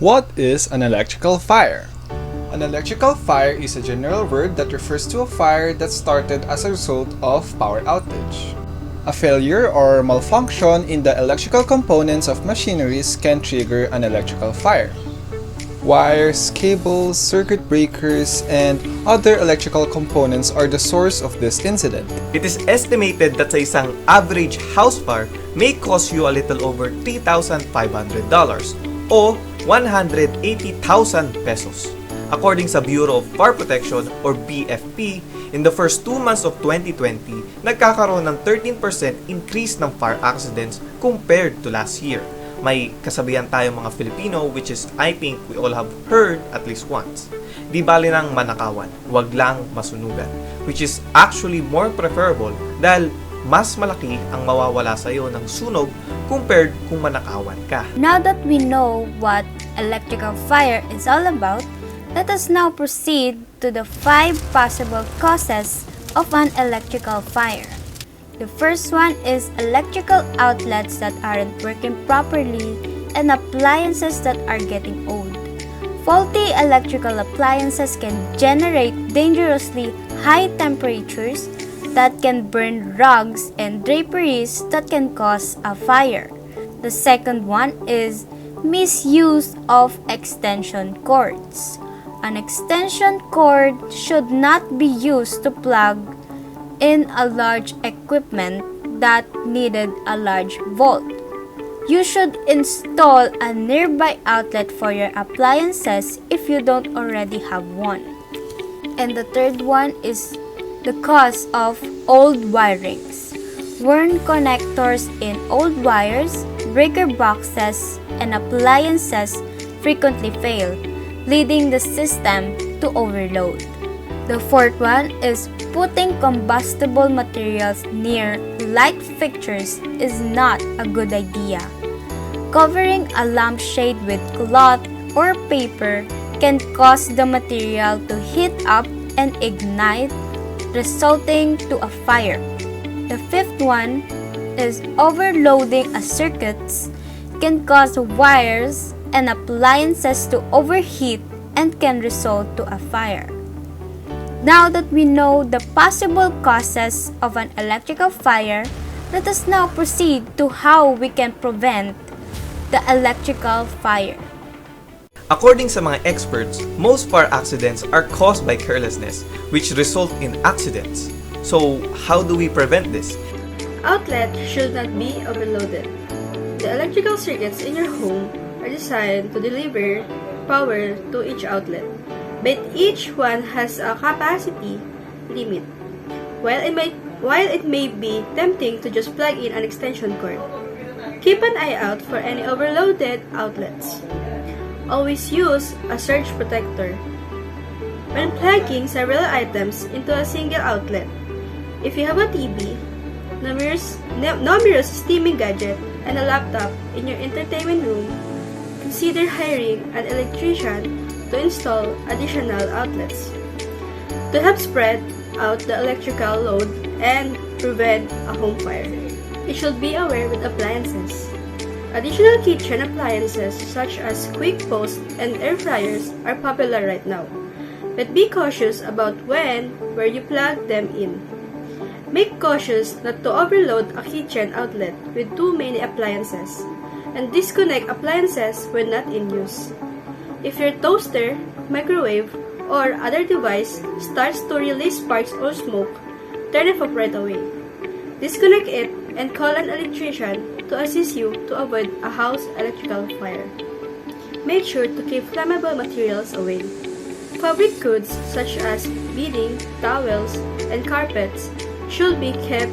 What is an electrical fire? An electrical fire is a general word that refers to a fire that started as a result of power outage. A failure or malfunction in the electrical components of machineries can trigger an electrical fire. Wires, cables, circuit breakers, and other electrical components are the source of this incident. It is estimated that sa isang average house fire may cost you a little over $3,500 o 180,000 pesos. According sa Bureau of Fire Protection or BFP, in the first 2 months of 2020, nagkakaroon ng 13% increase ng fire accidents compared to last year. May kasabihan tayong mga Filipino which is I think we all have heard at least once. Di bali ng manakawan, wag lang masunugan, which is actually more preferable dahil mas malaki ang mawawala sa iyo ng sunog compared kung manakawan ka. Now that we know what electrical fire is all about, let us now proceed to the 5 possible causes of an electrical fire. The first one is electrical outlets that aren't working properly and appliances that are getting old. Faulty electrical appliances can generate dangerously high temperatures that can burn rugs and draperies that can cause a fire. The second one is misuse of extension cords. An extension cord should not be used to plug in a large equipment that needed a large volt. You should install a nearby outlet for your appliances if you don't already have one. And the third one is the cause of old wirings. Worn connectors in old wires, breaker boxes, and appliances frequently fail, leading the system to overload. The fourth one is putting combustible materials near light fixtures is not a good idea. Covering a lampshade with cloth or paper can cause the material to heat up and ignite, resulting to a fire. The fifth one is overloading a circuits can cause wires and appliances to overheat and can result to a fire. Now that we know the possible causes of an electrical fire, let us now proceed to how we can prevent the electrical fire. According sa mga experts, most fire accidents are caused by carelessness, which result in accidents. So, how do we prevent this? Outlets should not be overloaded. The electrical circuits in your home are designed to deliver power to each outlet, but each one has a capacity limit. While it may be tempting to just plug in an extension cord, keep an eye out for any overloaded outlets. Always use a surge protector when plugging several items into a single outlet. If you have a TV, numerous steaming gadget, and a laptop in your entertainment room, consider hiring an electrician to install additional outlets to help spread out the electrical load and prevent a home fire. You should be aware with appliances. Additional kitchen appliances such as quick post and air fryers are popular right now, but be cautious about where you plug them in. Make cautious not to overload a kitchen outlet with too many appliances, and disconnect appliances when not in use. If your toaster, microwave, or other device starts to release sparks or smoke, turn it off right away. Disconnect it and call an electrician to assist you to avoid a house electrical fire. Make sure to keep flammable materials away. Fabric goods such as bedding, towels, and carpets should be kept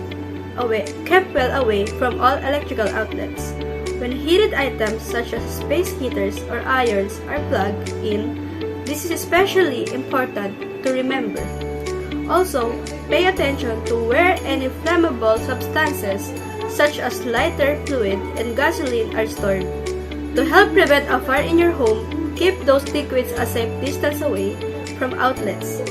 well away from all electrical outlets. When heated items such as space heaters or irons are plugged in, this is especially important to remember. Also, pay attention to where any flammable substances such as lighter fluid and gasoline are stored. To help prevent a fire in your home, keep those liquids a safe distance away from outlets,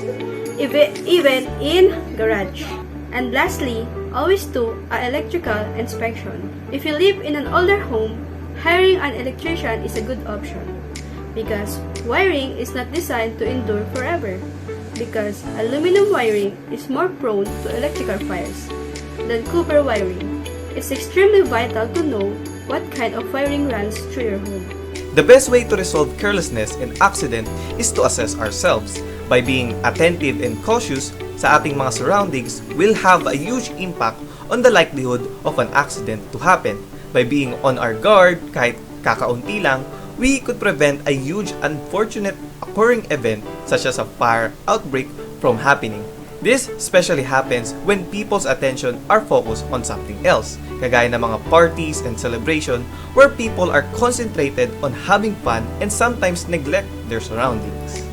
even in garage. And lastly, always do an electrical inspection. If you live in an older home, hiring an electrician is a good option. because wiring is not designed to endure forever, because aluminum wiring is more prone to electrical fires than copper wiring. It's extremely vital to know what kind of wiring runs through your home. The best way to resolve carelessness and accident is to assess ourselves. By being attentive and cautious sa ating mga surroundings will have a huge impact on the likelihood of an accident to happen. By being on our guard, kahit kakaunti lang, we could prevent a huge unfortunate occurring event such as a fire outbreak from happening. This especially happens when people's attention are focused on something else, kagaya ng mga parties and celebration where people are concentrated on having fun and sometimes neglect their surroundings.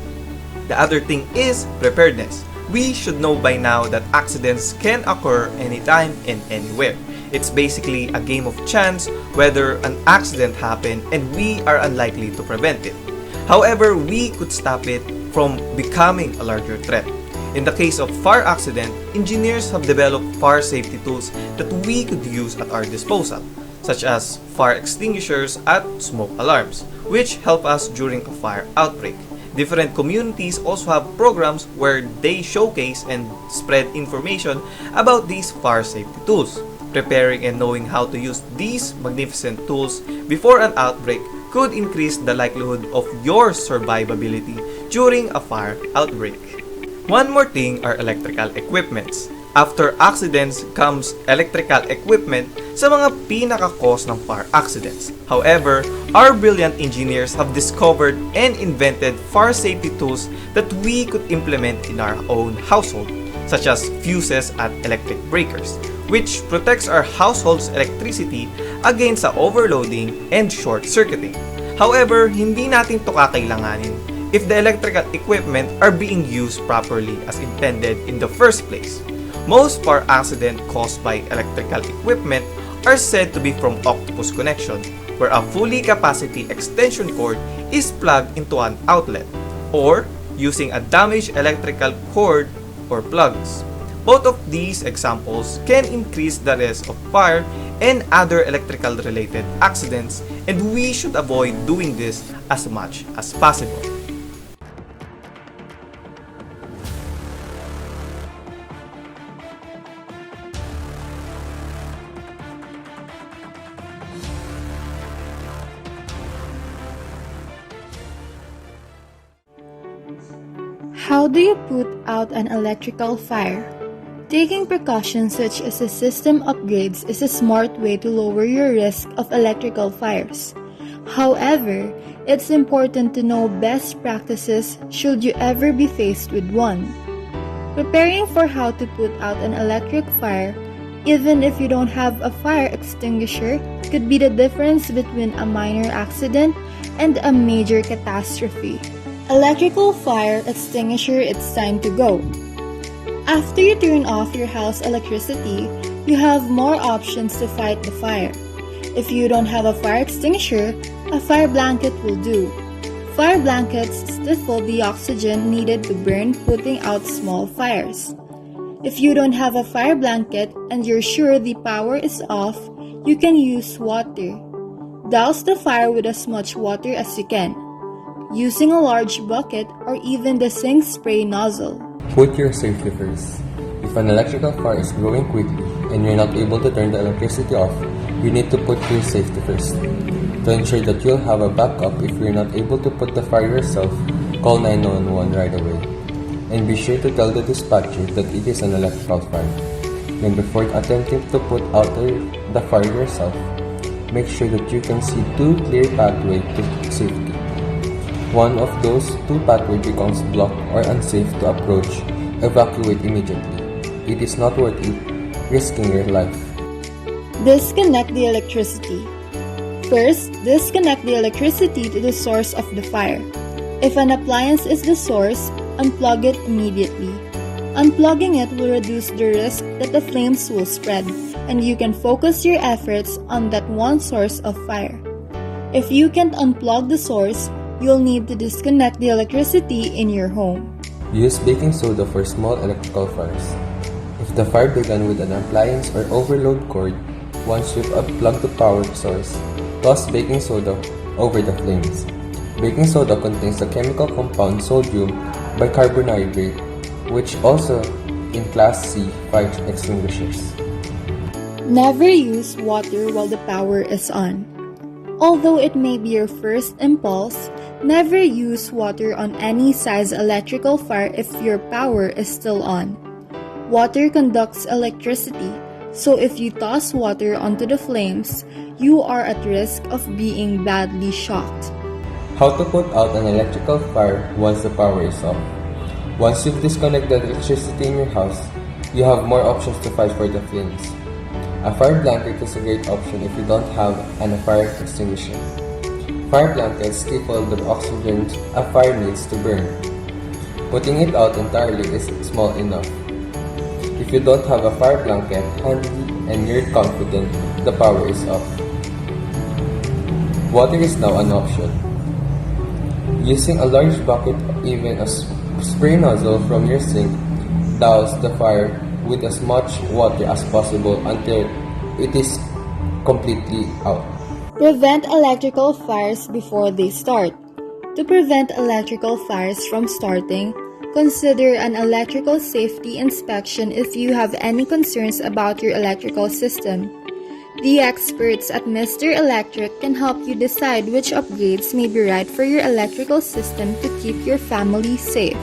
The other thing is preparedness. We should know by now that accidents can occur anytime and anywhere. It's basically a game of chance whether an accident happened and we are unlikely to prevent it. However, we could stop it from becoming a larger threat. In the case of fire accident, engineers have developed fire safety tools that we could use at our disposal, such as fire extinguishers and smoke alarms, which help us during a fire outbreak. Different communities also have programs where they showcase and spread information about these fire safety tools. Preparing and knowing how to use these magnificent tools before an outbreak could increase the likelihood of your survivability during a fire outbreak. One more thing are electrical equipments. After accidents comes electrical equipment sa mga pinaka-cause ng fire accidents. However, our brilliant engineers have discovered and invented fire safety tools that we could implement in our own household, such as fuses at electric breakers, which protects our household's electricity against sa overloading and short-circuiting. However, hindi natin ito kakailanganin if the electrical equipment are being used properly as intended in the first place. Most fire accidents caused by electrical equipment are said to be from octopus connection, where a fully capacity extension cord is plugged into an outlet, or using a damaged electrical cord or plugs. Both of these examples can increase the risk of fire and other electrical related accidents, and we should avoid doing this as much as possible. How do you put out an electrical fire? Taking precautions such as system upgrades is a smart way to lower your risk of electrical fires. However, it's important to know best practices should you ever be faced with one. Preparing for how to put out an electric fire, even if you don't have a fire extinguisher, could be the difference between a minor accident and a major catastrophe. Electrical fire extinguisher, it's time to go. After you turn off your house electricity, you have more options to fight the fire. If you don't have a fire extinguisher, a fire blanket will do. Fire blankets stifle the oxygen needed to burn, putting out small fires. If you don't have a fire blanket and you're sure the power is off, you can use water. Douse the fire with as much water as you can, using a large bucket or even the sink spray nozzle. Put your safety first. If an electrical fire is growing quickly and you're not able to turn the electricity off, you need to put your safety first. To ensure that you'll have a backup if you're not able to put the fire yourself, call 911 right away. And be sure to tell the dispatcher that it is an electrical fire. Then before attempting to put out the fire yourself, make sure that you can see two clear pathways to safety. One of those two pathways becomes blocked or unsafe to approach, evacuate immediately. It is not worth it, risking your life. Disconnect the electricity. First, disconnect the electricity to the source of the fire. If an appliance is the source, unplug it immediately. Unplugging it will reduce the risk that the flames will spread, and you can focus your efforts on that one source of fire. If you can't unplug the source, you'll need to disconnect the electricity in your home. Use baking soda for small electrical fires. If the fire began with an appliance or overload cord, once you've unplugged the power source, toss baking soda over the flames. Baking soda contains the chemical compound sodium bicarbonate, which also in Class C fire extinguishers. Never use water while the power is on. Although it may be your first impulse, never use water on any size electrical fire if your power is still on. Water conducts electricity, so if you toss water onto the flames, you are at risk of being badly shocked. How to put out an electrical fire once the power is off. Once you've disconnected the electricity in your house, you have more options to fight for the flames. A fire blanket is a great option if you don't have a fire extinguisher. Fire blankets stifle the oxygen a fire needs to burn. Putting it out entirely is small enough. If you don't have a fire blanket handy and you're confident the power is off, water is now an option. Using a large bucket or even a spray nozzle from your sink, douse the fire with as much water as possible until it is completely out. Prevent electrical fires before they start. To prevent electrical fires from starting, consider an electrical safety inspection if you have any concerns about your electrical system. The experts at Mr. Electric can help you decide which upgrades may be right for your electrical system to keep your family safe.